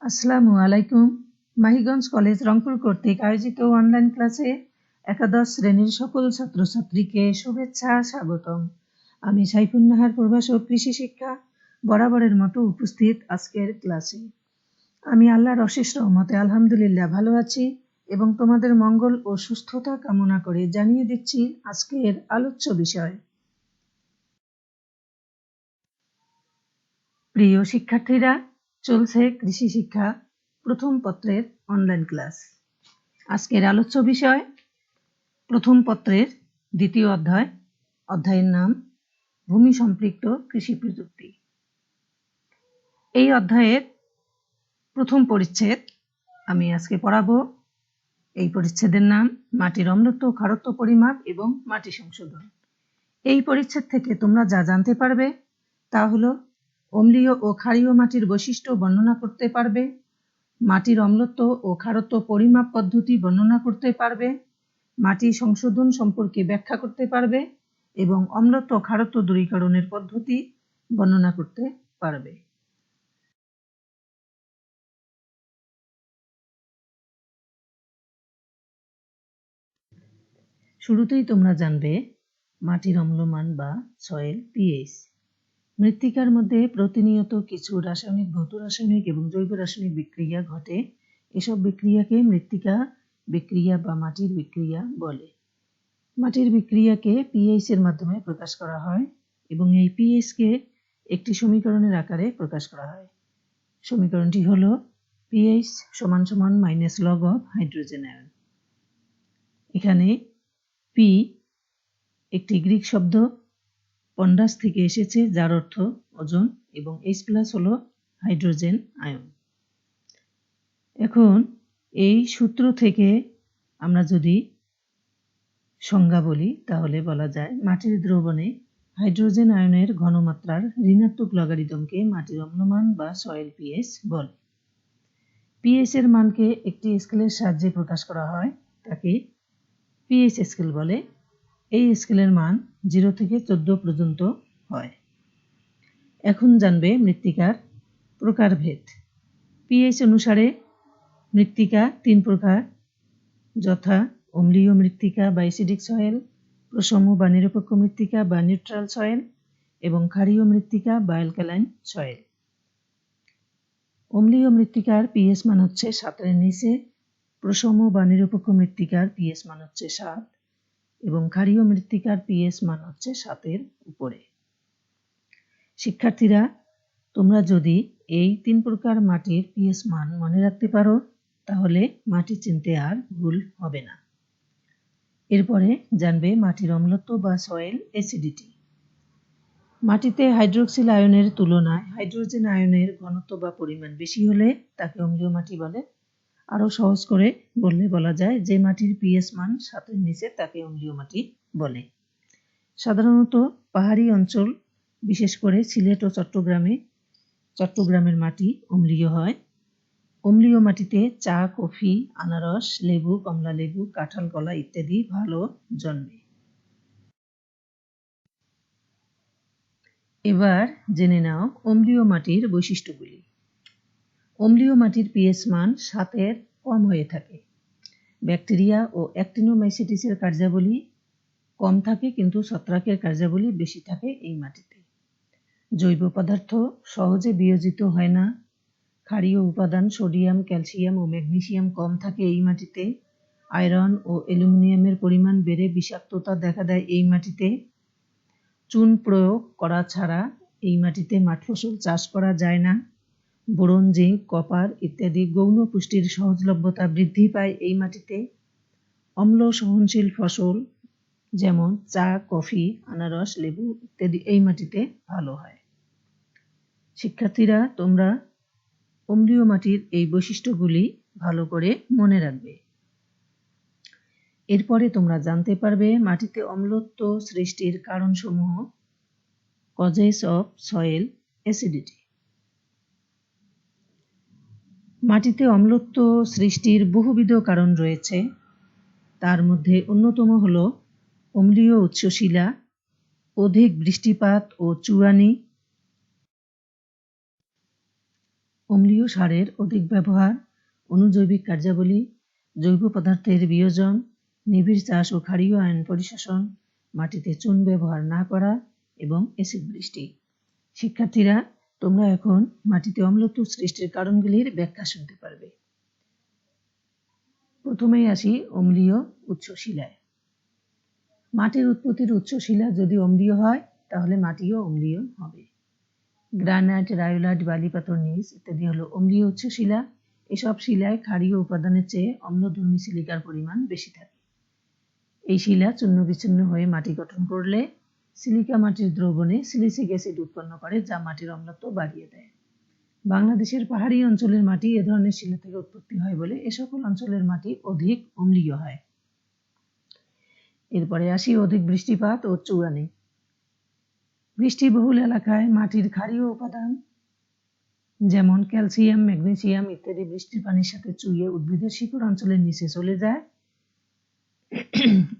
আসসালামু আলাইকুম। মাহিগঞ্জ কলেজ রংপুর কর্তৃক আয়োজিত অনলাইন ক্লাসে একাদশ শ্রেণীর সকল ছাত্রছাত্রীকে শুভেচ্ছা, স্বাগতম। আমি সাইফুন নাহার, প্রভাষক কৃষি শিক্ষা, বরাবরের মতো উপস্থিত আজকের ক্লাসে। আমি আল্লাহর অশেষ রহমতে আলহামদুলিল্লাহ ভালো আছি এবং তোমাদের মঙ্গল ও সুস্থতা কামনা করে জানিয়ে দিচ্ছি আজকের আলোচ্য বিষয়। প্রিয় শিক্ষার্থীরা, চলছে কৃষি শিক্ষা প্রথম পত্রের অনলাইন ক্লাস। আজকের আলোচ্য বিষয় প্রথম পত্রের দ্বিতীয় অধ্যায়, অধ্যায়ের নাম ভূমি সম্পৃক্ত কৃষি প্রযুক্তি। এই অধ্যায়ের প্রথম পরিচ্ছেদ আমি আজকে পড়াবো। এই পরিচ্ছেদের নাম মাটির অম্লত্ব ও খারত্ব পরিমাপ এবং মাটি সংশোধন। এই পরিচ্ছেদ থেকে তোমরা যা জানতে পারবে তা হলো অম্লীয় ও ক্ষারীয় মাটির বৈশিষ্ট্য বর্ণনা করতে পারবে, মাটির অম্লত্ব ও খারত্ব পরিমাপ পদ্ধতি বর্ণনা করতে পারবে, মাটি সংশোধন সম্পর্কে ব্যাখ্যা করতে পারবে এবং অম্লত্ব খারত্ব দূরীকরণের পদ্ধতি বর্ণনা করতে পারবে। শুরুতেই তোমরা জানবে মাটির অম্লমান বা সয়েল পিএইচ। মৃত্তিকার মধ্যে প্রতিনিয়ত কিছু রাসায়নিক, ভৌত রাসায়নিক এবং জৈব রাসায়নিক বিক্রিয়া ঘটে। এসব বিক্রিয়াকে মৃত্তিকা বিক্রিয়া বা মাটির বিক্রিয়া বলে। মাটির বিক্রিয়াকে পিএইচ এর মাধ্যমে প্রকাশ করা হয় এবং এই পিএইচ কে একটি সমীকরণের আকারে প্রকাশ করা হয়। সমীকরণটি হলো pH = minus log of hydrogen ion. এখানে পি একটি গ্রিক শব্দ পন্ডাস থেকে এসেছে, যার অর্থ ওজন, এবং H+ হলো হাইড্রোজেন আয়ন। এখন এই সূত্র থেকে আমরা যদি সংজ্ঞা বলি তাহলে বলা যায় মাটির দ্রবণে হাইড্রোজেন আয়নের ঘনমাত্রার ঋণাত্মক লগারিদমকে মাটির অম্লমান বা সয়েল পিএইচ বলে। পিএইচ এর মানকে একটি স্কেলের সাহায্যে প্রকাশ করা হয়, তাকে পিএইচ স্কেল বলে। এই স্কেলের মান 0 থেকে 14 পর্যন্ত হয়। এখন জানবে মৃত্তিকার প্রকারভেদ। পিএইচ অনুসারে মৃত্তিকা 3 প্রকার, যথা অম্লীয় মৃত্তিকা বা অ্যাসিডিক সয়েল, প্রসম বা নিরপেক্ষ মৃত্তিকা বা নিউট্রাল সয়েল এবং ক্ষারীয় মৃত্তিকা বা অ্যালকালাইন সয়েল। অম্লীয় মৃত্তিকার পিএইচ মান হচ্ছে 7 এর নিচে, প্রসম বা নিরপেক্ষ মৃত্তিকার পিএইচ মান হচ্ছে 7 এবং ক্ষারীয় মৃত্তিকার পিএইচ মান হচ্ছে 7 এর উপরে। শিক্ষার্থীরা, তোমরা যদি এই 3 প্রকার মাটির পিএইচ মান মনে রাখতে পারো তাহলে মাটি চিনতে আর ভুল হবে না। এরপরে জানবে মাটির অম্লত্ব বা সয়েল অ্যাসিডিটি। মাটিতে হাইড্রোক্সিল আয়নের তুলনায় হাইড্রোজেন আয়নের ঘনত্ব বা পরিমাণ বেশি হলে তাকে অম্লীয় মাটি বলে। আরো সহজ করে বললে বলা যায় যে মাটির পিএইচ মান 7 এর নিচে তাকে অম্লীয় মাটি বলে। সাধারণত পাহাড়ি অঞ্চল, বিশেষ করে সিলেট ও চট্টগ্রামের মাটি অম্লীয় হয়। অম্লীয় মাটিতে চা, কফি, আনারস, লেবু, কমলা লেবু, কাঁঠাল, কলা ইত্যাদি ভালো জন্মে। এবার জেনে নাও অম্লীয় মাটির বৈশিষ্ট্যগুলি। অম্লীয় মাটির পিএইচ মান 7 এর কম হয়ে থাকে। ব্যাকটেরিয়া ও অ্যাক্টিনোমাইসিটিসের কার্যাবলী কম থাকে কিন্তু ছত্রাকের কার্যাবলী বেশি থাকে এই মাটিতে। জৈব পদার্থ সহজে বিয়োজিত হয় না। ক্ষারীয় উপাদান সোডিয়াম, ক্যালসিয়াম ও ম্যাগনেসিয়াম কম থাকে এই মাটিতে। আয়রন ও অ্যালুমিনিয়ামের পরিমাণ বেড়ে বিষাক্ততা দেখা দেয় এই মাটিতে। চুন প্রয়োগ করা ছাড়া এই মাটিতে মাঠ ফসল চাষ করা যায় না। বোরন, জিঙ্ক, কপার ইত্যাদি গৌণ পুষ্টির সহজলভ্যতা বৃদ্ধি পায় এই মাটিতে। অম্ল সহনশীল ফসল যেমন চা, কফি, আনারস, লেবু ইত্যাদি এই মাটিতে ভালো হয়। শিক্ষার্থীরা, তোমরা অম্লীয় মাটির এই বৈশিষ্ট্যগুলি ভালো করে মনে রাখবে। এরপরে তোমরা জানতে পারবে মাটিতে অম্লত্ব সৃষ্টির কারণসমূহ, কজেস অফ সয়েল অ্যাসিডিটি। মাটিতে অম্লত্ব সৃষ্টির বহুবিধ কারণ রয়েছে। তার মধ্যে অন্যতম হল অম্লীয় উৎসশিলা, অধিক বৃষ্টিপাত ও চুয়ানি, অম্লীয় সারের অধিক ব্যবহার, অনুজৈবিক কার্যাবলী, জৈব পদার্থের বিয়োজন, নিবিড় চাষ ও ক্ষারীয় আয়ন পরিশোষণ, মাটিতে চুন ব্যবহার না করা এবং অ্যাসিড বৃষ্টি। শিক্ষার্থীরা, তোমরা এখন মাটিতে অম্লত্ব সৃষ্টির কারণগুলির ব্যাখ্যা শুনতে পারবে। প্রথমেই আসি অম্লীয় উৎস শিলায়। মাটির উৎপত্তির উৎস শিলা যদি অম্লীয় হয় তাহলে মাটিও অম্লীয় হবে। গ্রানাইট, রায়োলাইট, বালিপাথর, নিস ইত্যাদি হলো অম্লীয় উৎস শিলা। এসব শিলায় ক্ষারীয় উপাদানের চেয়ে অম্লধর্মী সিলিকার পরিমাণ বেশি থাকে। এই শিলা চূর্ণ বিচ্ছিন্ন হয়ে মাটি গঠন করলে সিলিকা মাটির দ্রবণে সিলিসিক অ্যাসিড উৎপন্ন করে, যা মাটির অম্লত্ব বাড়িয়ে দেয়। বাংলাদেশের পাহাড়ি অঞ্চলের মাটি এ ধরনের শিলা থেকে উৎপত্তি হয় বলে এ সকল অঞ্চলের মাটি অধিক অম্লীয় হয়। এরপরে আসি অধিক বৃষ্টিপাত ও চুয়ানি। বৃষ্টিবহুল এলাকায় মাটির ক্ষারীয় উপাদান যেমন ক্যালসিয়াম, ম্যাগনেসিয়াম ইত্যাদি বৃষ্টির পানির সাথে চুইয়ে উদ্ভিদের শিকড় অঞ্চলের নিচে চলে যায়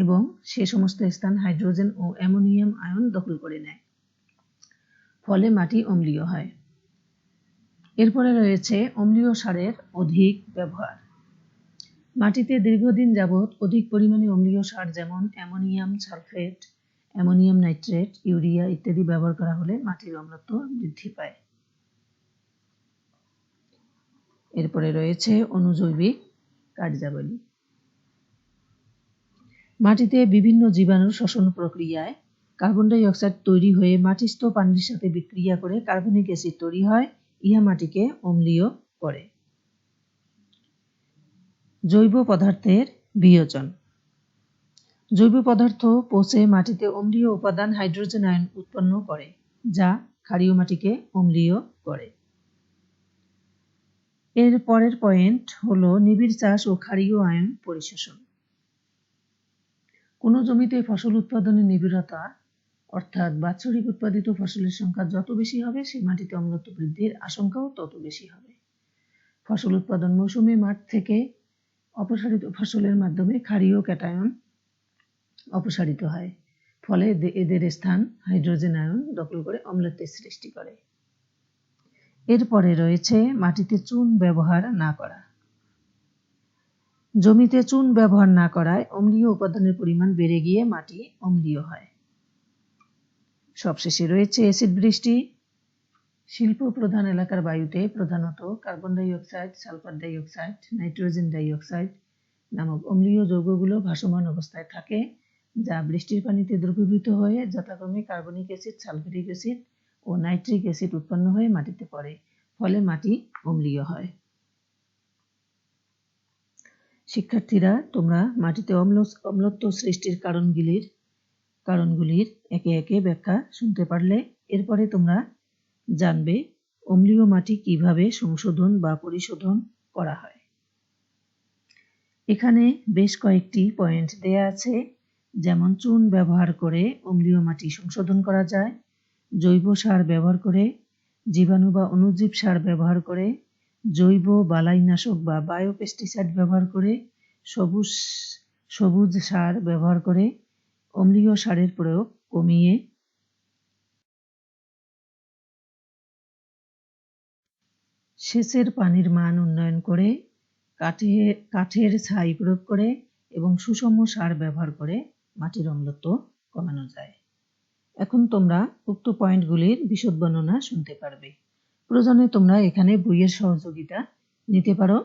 এবং সে সমস্ত স্থান হাইড্রোজেন ও অ্যামোনিয়াম আয়ন দখল করে নেয়, ফলে মাটি অম্লীয় হয়। এরপরে রয়েছে অম্লীয় সারের অধিক ব্যবহার। মাটিতে দীর্ঘদিন যাবৎ অধিক পরিমাণে অম্লীয় সার যেমন ammonium sulphate, ammonium nitrate, urea ইত্যাদি ব্যবহার করা হলে মাটির অম্লত্ব বৃদ্ধি পায়। এরপরে রয়েছে অনুজৈবিক কার্যাবলী। মাটিতে বিভিন্ন জীবাণুর শ্বসন প্রক্রিয়ায় কার্বন ডাই অক্সাইড তৈরি হয়ে মাটিস্থ পানির সাথে বিক্রিয়া করে কার্বনিক অ্যাসিড তৈরি হয়, ইহা মাটিকে অম্লীয় করে। জৈব পদার্থের বিয়োজন। জৈব পদার্থ পচে মাটিতে অম্লীয় উপাদান হাইড্রোজেন আয়ন উৎপন্ন করে, যা ক্ষারীয় মাটিকে অম্লীয় করে। এর পরের পয়েন্ট হলো নিবিড় চাষ ও ক্ষারীয় আয়ন পরিশোষণ। কোনো জমিতে ফসল উৎপাদনের নিবিড়তা অর্থাৎ বাৎসরিক উৎপাদিত ফসলের সংখ্যা যত বেশি হবে সে মাটিতে অম্লত্ব বৃদ্ধির আশঙ্কাও তত বেশি হবে। ফসল উৎপাদন মৌসুমে মাঠ থেকে অপসারিত ফসলের মাধ্যমে ক্ষারীয় ক্যাটায়ন অপসারিত হয়, ফলে এদের স্থান হাইড্রোজেন আয়ন দখল করে অম্লত্বের সৃষ্টি করে। এরপরে রয়েছে মাটিতে চুন ব্যবহার না করা। জমিতে চুন ব্যবহার না করায় অম্লীয় উপাদানের পরিমাণ বেড়ে গিয়ে মাটি অম্লীয় হয়। সবশেষে রয়েছে অ্যাসিড বৃষ্টি। শিল্প প্রধান এলাকার বায়ুতে প্রধানত carbon die oxide, sulphur die oxide, nitrogen die oxide নামক অম্লীয় যৌগগুলো ভাসমান অবস্থায় থাকে, যা বৃষ্টির পানিতে দ্রবীভূত হয়ে যথাক্রমে কার্বনিক অ্যাসিড, সালফিউরিক অ্যাসিড ও নাইট্রিক অ্যাসিড উৎপন্ন হয়ে মাটিতে পড়ে, ফলে মাটি অম্লীয় হয়। শিক্ষার্থীরা, তোমরা মাটিতে অম্লত্ব সৃষ্টির কারণগুলির একে একে ব্যাখ্যা শুনতে পারলে। এরপরে তোমরা জানবে অম্লীয় মাটি কিভাবে সংশোধন বা পরিশোধন করা হয়। এখানে বেশ কয়েকটি পয়েন্ট দেয়া আছে, যেমন চুন ব্যবহার করে অম্লীয় মাটি সংশোধন করা যায়, জৈব সার ব্যবহার করে, জীবাণু বা অণুজীব সার ব্যবহার করে, জৈব বালাইনাশক বা বায়োপেস্টিসাইড ব্যবহার করে, সবুজ সার ব্যবহার করে, অম্লীয় সারের প্রয়োগ কমিয়ে সেচের পানির মান উন্নয়ন করে, কাঠের ছাই প্রয়োগ করে এবং সুষম সার ব্যবহার করে মাটির অম্লত্ব কমানো যায়। এখন তোমরা উক্ত পয়েন্টগুলির বিশদ বর্ণনা শুনতে পারবে। প্রয়োজনে তোমরা এখানে বইয়ের সহযোগিতা নিতে পারো।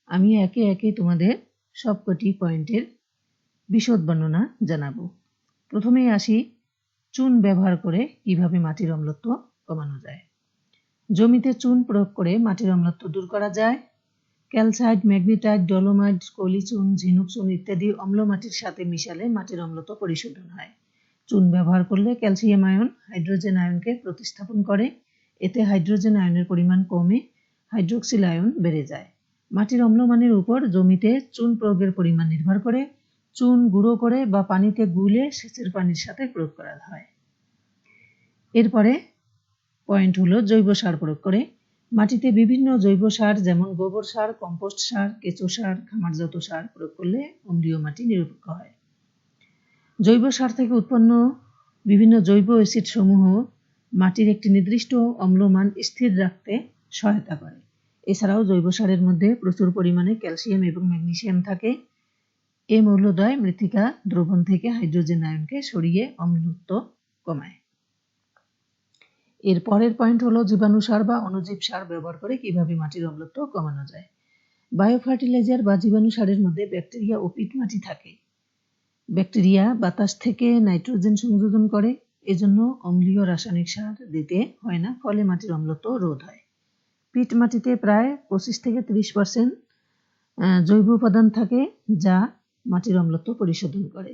আমি একে একে তোমাদের সবকটি পয়েন্টের বিশদ বর্ণনা জানাবো। প্রথমেই আসি চুন ব্যবহার করে কিভাবে মাটির অম্লত্ব কমানো যায়। জমিতে চুন প্রয়োগ করে মাটির অম্লত্ব দূর করা যায়। ক্যালসাইট, ম্যাগনেটাইট, ডলোমাইট, কলি চুন, ঝিনুক চুন ইত্যাদি অম্ল মাটির সাথে মিশালে মাটির অম্লত্ব পরিশোধন হয়। চুন ব্যবহার করলে ক্যালসিয়াম আয়ন হাইড্রোজেন আয়নকে প্রতিস্থাপন করে, এতে হাইড্রোজেন আয়নের পরিমাণ কমে হাইড্রোক্সিল আয়ন বেড়ে যায়। মাটির অম্লমানের উপর জমিতে চুন প্রয়োগের পরিমাণ নির্ভর করে। চুন গুঁড়ো করে বা পানিতে গুলে সেচের পানির সাথে প্রয়োগ করা হয়। এরপরে পয়েন্ট হলো জৈব সার প্রয়োগ করে। মাটিতে বিভিন্ন জৈব সার যেমন গোবর সার, কম্পোস্ট সার, কেঁচো সার, খামারজাত সার প্রয়োগ করলে অম্লীয় মাটি নিরপেক্ষ হয়। জৈব সার থেকে উৎপন্ন বিভিন্ন জৈব অ্যাসিড সমূহ মাটির একটি নির্দিষ্ট অম্লমান স্থির রাখতে সহায়তা করে। এছাড়াও জৈব সারের মধ্যে প্রচুর পরিমাণে ক্যালসিয়াম এবং ম্যাগনেসিয়াম থাকে। এই মৌলদ্বয় মৃত্তিকা দ্রবণ থেকে হাইড্রোজেন আয়নকে সরিয়ে অম্লত্ব কমায়। এর পরের পয়েন্ট হলো জীবাণু সার বা অণুজীব সার ব্যবহার করে কিভাবে মাটির অম্লত্ব কমানো যায়। বায়ো ফার্টিলাইজার বা জীবাণু সারের মধ্যে ব্যাকটেরিয়া ও পিট মাটি থাকে। ব্যাকটেরিয়া বাতাস থেকে নাইট্রোজেন সংযোজন করে, এজন্য অম্লীয় রাসায়নিক সার দিতে হয় না, ফলে মাটির অম্লত্ব রোধ হয়। পিট মাটিতে প্রায় 25 থেকে 30% জৈব উপাদান থাকে, যা মাটির অম্লত্ব পরিশোধন করে।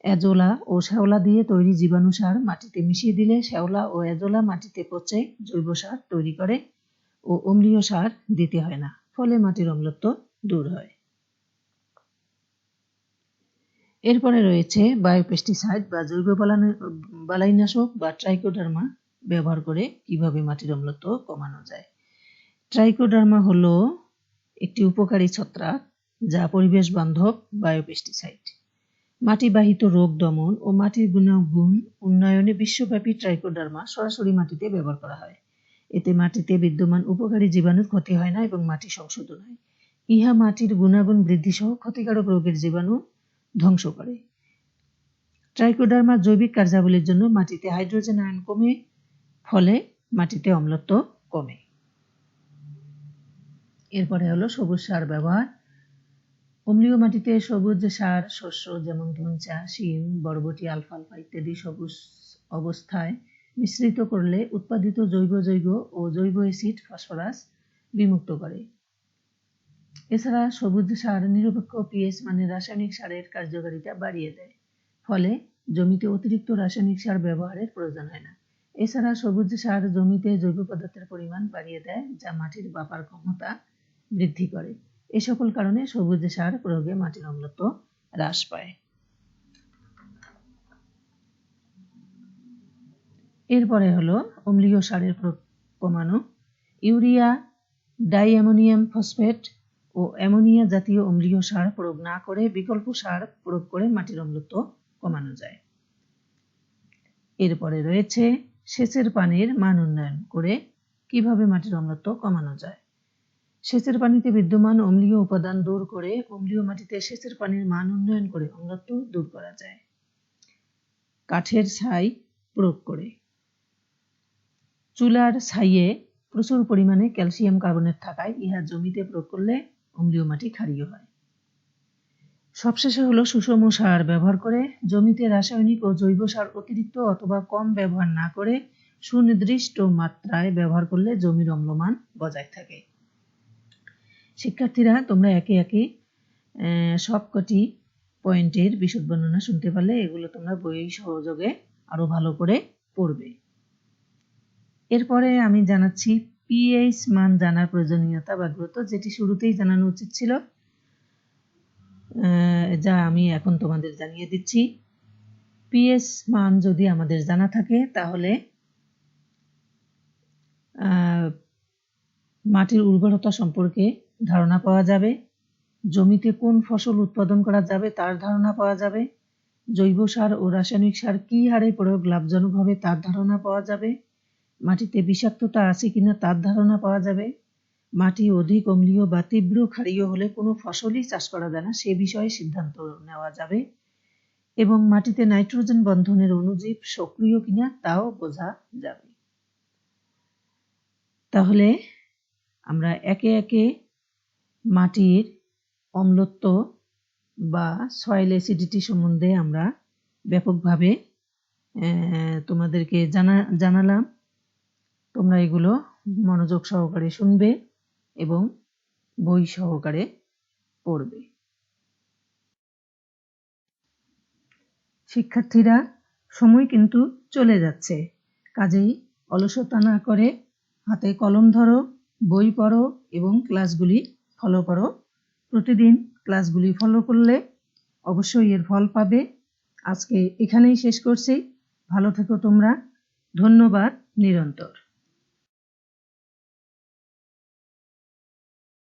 এজোলা ও শ্যাওলা দিয়ে তৈরি জীবাণু সার মাটিতে মিশিয়ে দিলে শ্যাওলা ও এজোলা মাটিতে পচে জৈব সার তৈরি করে ও অম্লীয় সার দিতে হয় না, ফলে মাটির অম্লত্ব দূর হয়। এরপরে রয়েছে বায়োপেস্টিসাইড বা জৈব বালাইনাশক বা ট্রাইকোডার্মা ব্যবহার করে কিভাবে মাটির অম্লত্ব কমানো যায়। ট্রাইকোডার্মা হলো একটি উপকারী ছত্রাক যা পরিবেশ বান্ধব বায়োপেস্টিসাইড। মাটিবাহিত রোগ দমন ও মাটির গুণাগুণ উন্নয়নে বিশ্বব্যাপী ট্রাইকোডার্মা সরাসরি মাটিতে ব্যবহার করা হয়। এতে মাটিতে বিদ্যমান উপকারী জীবাণুর ক্ষতি হয় না এবং মাটি সংশোধন হয়। ইহা মাটির গুণাগুণ বৃদ্ধি সহ ক্ষতিকারক রোগের জীবাণু ধ্বংস করে। ট্রাইকোডার্মার জৈবিক কার্যাবলীর জন্য মাটিতে হাইড্রোজেন আয়ন কমে, ফলে মাটিতে অম্লত্ব কমে। এরপরে হলো সবুজ সার ব্যবহার। অম্লীয় মাটিতে সবুজ সার শস্য যেমন ধনচা, শিম, বরবটি, আলফালফা ইত্যাদি সবুজ অবস্থায় মিশ্রিত করলে উৎপাদিত জৈব যৌগ ও জৈব অ্যাসিড ফসফরাস বিমুক্ত করে। এছাড়া সবুজ সার নিরপেক্ষ পিএইচ মানে রাসায়নিক সারের কার্যকারিতা বাড়িয়ে দেয়, ফলে জমিতে অতিরিক্ত রাসায়নিক সার ব্যবহারের প্রয়োজন হয় না। এছাড়া সবুজ সার জমিতে জৈব পদার্থের পরিমাণ বাড়িয়ে দেয়, যা মাটির বাপার ক্ষমতা বৃদ্ধি করে। এ সকল কারণে সবুজ সার প্রয়োগে মাটির অম্লত্ব হ্রাস পায়। এরপরে হলো অম্লীয় সারের প্রয়োগ কমানো। ইউরিয়া, ডাইঅ্যামোনিয়াম ফসফেট ও অ্যামোনিয়া জাতীয় অম্লীয় সার প্রয়োগ না করে বিকল্প সার প্রয়োগ করে মাটির অম্লত্ব কমানো যায়। এরপরে রয়েছে সেচের পানির মান উন্নয়ন করে কিভাবে মাটির অম্লত্ব কমানো যায়। সেচের পানিতে বিদ্যমান অম্লীয় উপাদান দূর করে অম্লীয় মাটিতে সেচের পানির মান উন্নয়ন করে অম্লত্ব দূর করা যায়। কাঠের ছাই প্রয়োগ করে। চুলার ছাইয়ে প্রচুর পরিমাণে ক্যালসিয়াম কার্বনেট থাকায় ইহা জমিতে প্রয়োগ করলে অম্লীয় মাটি ক্ষারীয় হয়। সবশেষে হলো সুষম সার ব্যবহার করে। জমিতে রাসায়নিক ও জৈব সার অতিরিক্ত অথবা কম ব্যবহার না করে সুনির্দিষ্ট মাত্রায় ব্যবহার করলে জমির অম্লমান বজায় থাকে। শিক্ষার্থীরা, তোমরা একে একে সবকটি পয়েন্টের বিশদ বর্ণনা শুনতে পারলে, এগুলো তোমরা বই সহযোগে আরো ভালো করে পড়বে। এরপরে আমি জানাচ্ছি পিএইচ মান জানার প্রয়োজনীয়তা বা গুরুত্ব, যেটি শুরুতেই জানানো উচিত ছিল, যা আমি এখন তোমাদের জানিয়ে দিচ্ছি। পিএইচ মান যদি আমাদের জানা থাকে তাহলে মাটির উর্বরতা সম্পর্কে ধারণা পাওয়া যাবে, জমিতে কোন ফসল উৎপাদন করা যাবে তার ধারণা পাওয়া যাবে, জৈব সার ও রাসায়নিক সার কি হারে প্রয়োগ লাভজনক হবে তার ধারণা পাওয়া যাবে, মাটিতে বিষাক্ততা আছে কিনা তার ধারণা পাওয়া যাবে, মাটি অধিক অম্লীয় বা তীব্র ক্ষারীয় হলে কোনো ফসলই চাষ করা যায় না সে বিষয়ে সিদ্ধান্ত নেওয়া যাবে, এবং মাটিতে নাইট্রোজেন বন্ধনের অণুজীব সক্রিয় কিনা তাও বোঝা যাবে। তাহলে আমরা একে একে মাটির অম্লত্ব বা সয়েল অ্যাসিডিটি সম্বন্ধে আমরা ব্যাপকভাবে তোমাদেরকে জানালাম। তোমরা এগুলো মনোযোগ সহকারে শুনবে এবং বই সহকারে পড়বে। শিক্ষার্থীরা, সময় কিন্তু চলে যাচ্ছে, কাজেই অলসতা না করে হাতে কলম ধরো, বই পড়ো এবং ক্লাসগুলি ফলো করো। প্রতিদিন ক্লাসগুলি ফলো করলে অবশ্যই এর ফল পাবে। আজকে এখানেই শেষ করছি। ভালো থেকো তোমরা। ধন্যবাদ নিরন্তর।